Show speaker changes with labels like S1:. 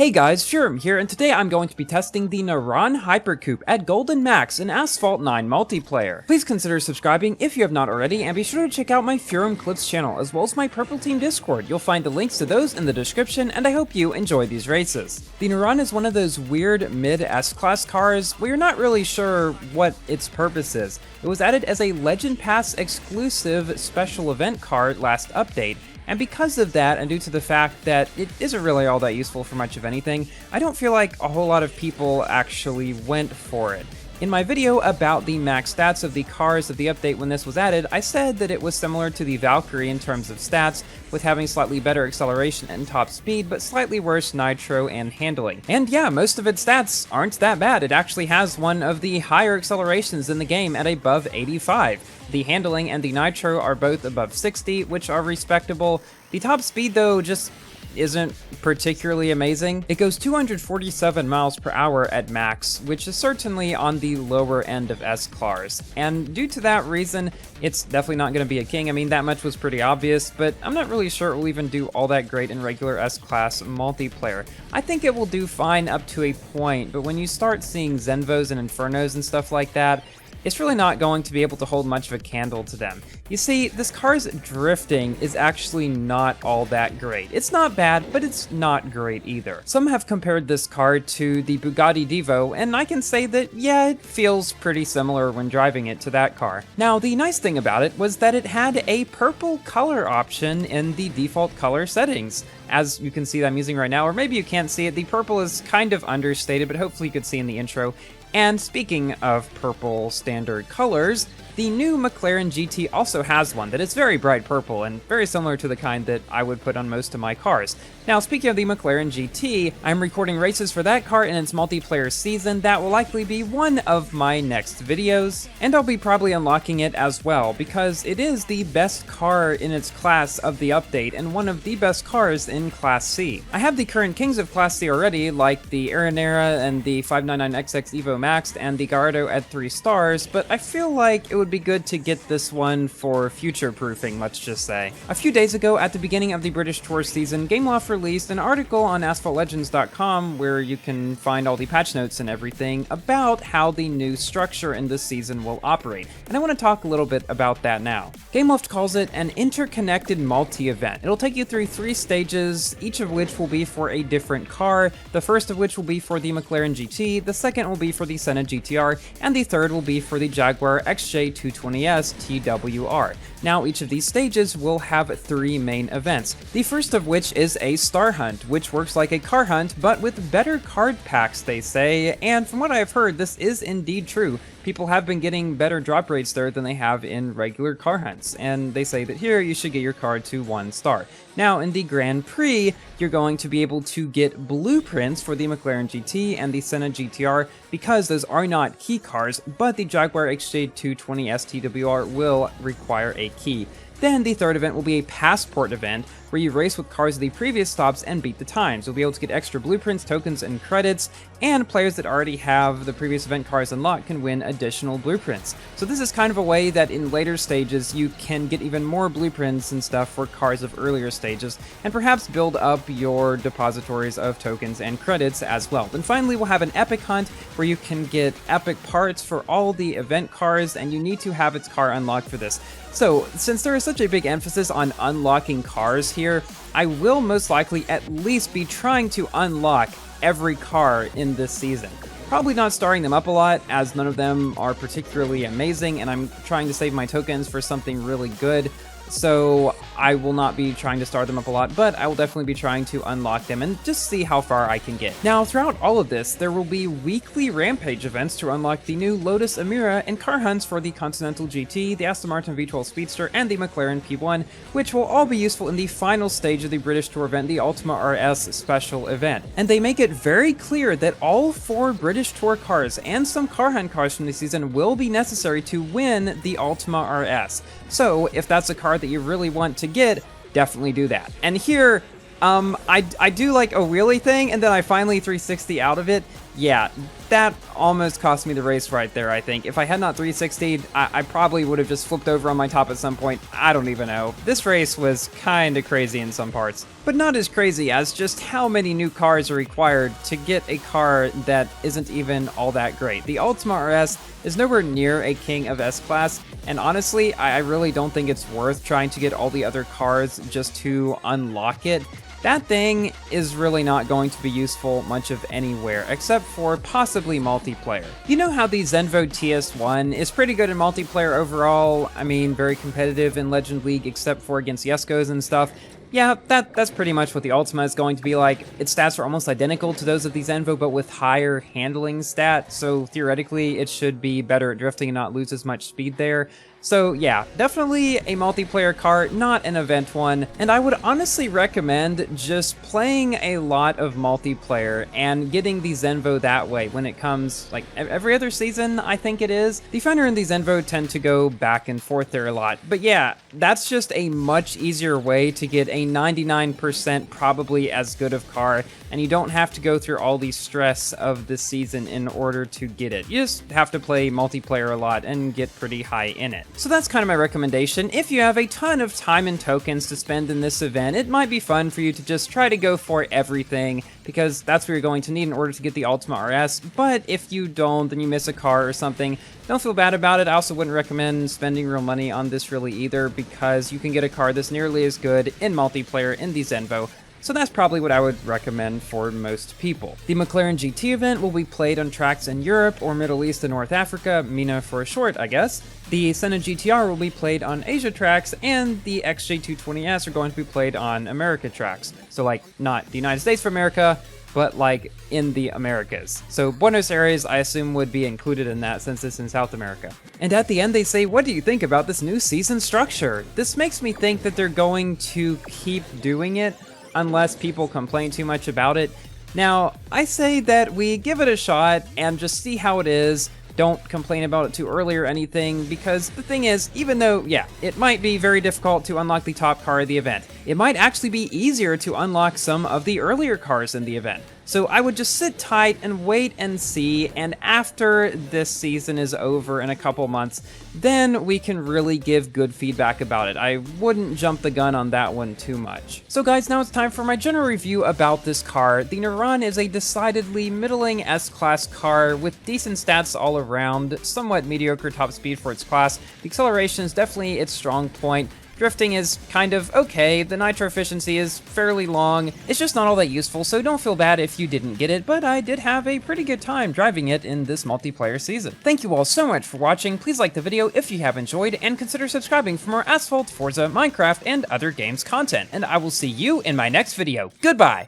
S1: Hey guys, Sherm here, and today I'm going to be testing the Naran Hyper Coupe at Golden Max in Asphalt 9 multiplayer. Please consider subscribing if you have not already, and be sure to check out my F.O.O.L Clips channel, as well as my Purple Team Discord. You'll find the links to those in the description, and I hope you enjoy these races. The Naran is one of those weird mid-S-class cars where you're not really sure what its purpose is. It was added as a Legend Pass exclusive special event car last update, and because of that, and due to the fact that it isn't really all that useful for much of anything, I don't feel like a whole lot of people actually went for it. In my video about the max stats of the cars of the update when this was added, I said that it was similar to the Valkyrie in terms of stats, with having slightly better acceleration and top speed, but slightly worse nitro and handling. And yeah, most of its stats aren't that bad. It actually has one of the higher accelerations in the game at above 85. The handling and the nitro are both above 60, which are respectable. The top speed, though, just isn't particularly amazing. It goes 247 miles per hour at max, which is certainly on the lower end of S-Cars. And due to that reason, it's definitely not going to be a king. I mean, that much was pretty obvious, but I'm not really sure it will even do all that great in regular S-Class multiplayer. I think it will do fine up to a point, but when you start seeing Zenvos and Infernos and stuff like that, it's really not going to be able to hold much of a candle to them. You see, this car's drifting is actually not all that great. It's not bad, but it's not great either. Some have compared this car to the Bugatti DIVO, and I can say that, yeah, it feels pretty similar when driving it to that car. Now, the nice thing about it was that it had a purple color option in the default color settings. As you can see that I'm using right now, or maybe you can't see it, the purple is kind of understated, but hopefully you could see in the intro. And speaking of purple standard colors, the new McLaren GT also has one that is very bright purple and very similar to the kind that I would put on most of my cars. Now, speaking of the McLaren GT, I'm recording races for that car in its multiplayer season. That will likely be one of my next videos, and I'll be probably unlocking it as well, because it is the best car in its class of the update and one of the best cars in Class C. I have the current kings of Class C already, like the Aranera and the 599XX Evo Maxed and the Gallardo at 3 stars, but I feel like it would be good to get this one for future-proofing, let's just say. A few days ago, at the beginning of the British Tour season, Gameloft released an article on AsphaltLegends.com where you can find all the patch notes and everything about how the new structure in this season will operate, and I want to talk a little bit about that now. Gameloft calls it an interconnected multi-event. It'll take you through 3 stages, each of which will be for a different car, the first of which will be for the McLaren GT, the second will be for the Senna GTR, and the third will be for the Jaguar XJ220S TWR. Now, each of these stages will have 3 main events, the first of which is a star hunt, which works like a car hunt, but with better card packs, they say, and from what I've heard, this is indeed true. People have been getting better drop rates there than they have in regular car hunts, and they say that here you should get your card to 1 star. Now, in the Grand Prix, you're going to be able to get blueprints for the McLaren GT and the Senna GTR because those are not key cars, but the Jaguar XJ220S TWR will require a key. Then the third event will be a passport event, where you race with cars of the previous stops and beat the times. You'll be able to get extra blueprints, tokens, and credits, and players that already have the previous event cars unlocked can win additional blueprints. So this is kind of a way that in later stages you can get even more blueprints and stuff for cars of earlier stages, and perhaps build up your depositories of tokens and credits as well. Then finally we'll have an epic hunt, where you can get epic parts for all the event cars, and you need to have its car unlocked for this. So, since there is such a big emphasis on unlocking cars here, I will most likely at least be trying to unlock every car in this season. Probably not starring them up a lot, as none of them are particularly amazing, and I'm trying to save my tokens for something really good. So I will not be trying to star them up a lot, but I will definitely be trying to unlock them and just see how far I can get. Now, throughout all of this, there will be weekly Rampage events to unlock the new Lotus Emira and car hunts for the Continental GT, the Aston Martin V12 Speedster, and the McLaren P1, which will all be useful in the final stage of the British Tour event, the Ultima RS special event. And they make it very clear that all 4 British Tour cars and some car hunt cars from the season will be necessary to win the Ultima RS. So if that's a car that you really want to get, definitely do that. And here, I do like a wheelie thing, and then I finally 360 out of it. Yeah, that almost cost me the race right there, I think. If I had not 360'd, I probably would have just flipped over on my top at some point. I don't even know. This race was kinda crazy in some parts. But not as crazy as just how many new cars are required to get a car that isn't even all that great. The Ultima RS is nowhere near a king of S-Class, and honestly, I really don't think it's worth trying to get all the other cars just to unlock it. That thing is really not going to be useful much of anywhere, except for possibly multiplayer. You know how the Zenvo TS1 is pretty good in multiplayer overall? I mean, very competitive in Legend League, except for against Yeskos and stuff. Yeah, that's pretty much what the Ultima is going to be like. Its stats are almost identical to those of the Zenvo, but with higher handling stat, so theoretically it should be better at drifting and not lose as much speed there. So yeah, definitely a multiplayer car, not an event one, and I would honestly recommend just playing a lot of multiplayer and getting the Zenvo that way when it comes, like, every other season, I think it is. The Finder and the Zenvo tend to go back and forth there a lot, but yeah, that's just a much easier way to get a 99% probably as good of car, and you don't have to go through all the stress of the season in order to get it. You just have to play multiplayer a lot and get pretty high in it. So that's kind of my recommendation. If you have a ton of time and tokens to spend in this event, it might be fun for you to just try to go for everything, because that's what you're going to need in order to get the Ultima RS. But if you don't, then you miss a car or something, don't feel bad about it. I also wouldn't recommend spending real money on this really either, because you can get a car that's nearly as good in multiplayer in the Zenvo. So that's probably what I would recommend for most people. The McLaren GT event will be played on tracks in Europe or Middle East and North Africa, MENA for short, I guess. The Senna GTR will be played on Asia tracks, and the XJ220S are going to be played on America tracks. So like, not the United States of America, but like in the Americas. So Buenos Aires, I assume, would be included in that since it's in South America. And at the end they say, what do you think about this new season structure? This makes me think that they're going to keep doing it unless people complain too much about it. Now, I say that we give it a shot and just see how it is. Don't complain about it too early or anything, because the thing is, even though, yeah, it might be very difficult to unlock the top car of the event, it might actually be easier to unlock some of the earlier cars in the event. So I would just sit tight and wait and see, and after this season is over in a couple months, then we can really give good feedback about it. I wouldn't jump the gun on that one too much. So guys, now it's time for my general review about this car. The Naran is a decidedly middling S-Class car with decent stats all around, somewhat mediocre top speed for its class. The acceleration is definitely its strong point. Drifting is kind of okay, the nitro efficiency is fairly long, it's just not all that useful, so don't feel bad if you didn't get it, but I did have a pretty good time driving it in this multiplayer season. Thank you all so much for watching, please like the video if you have enjoyed, and consider subscribing for more Asphalt, Forza, Minecraft, and other games content, and I will see you in my next video. Goodbye!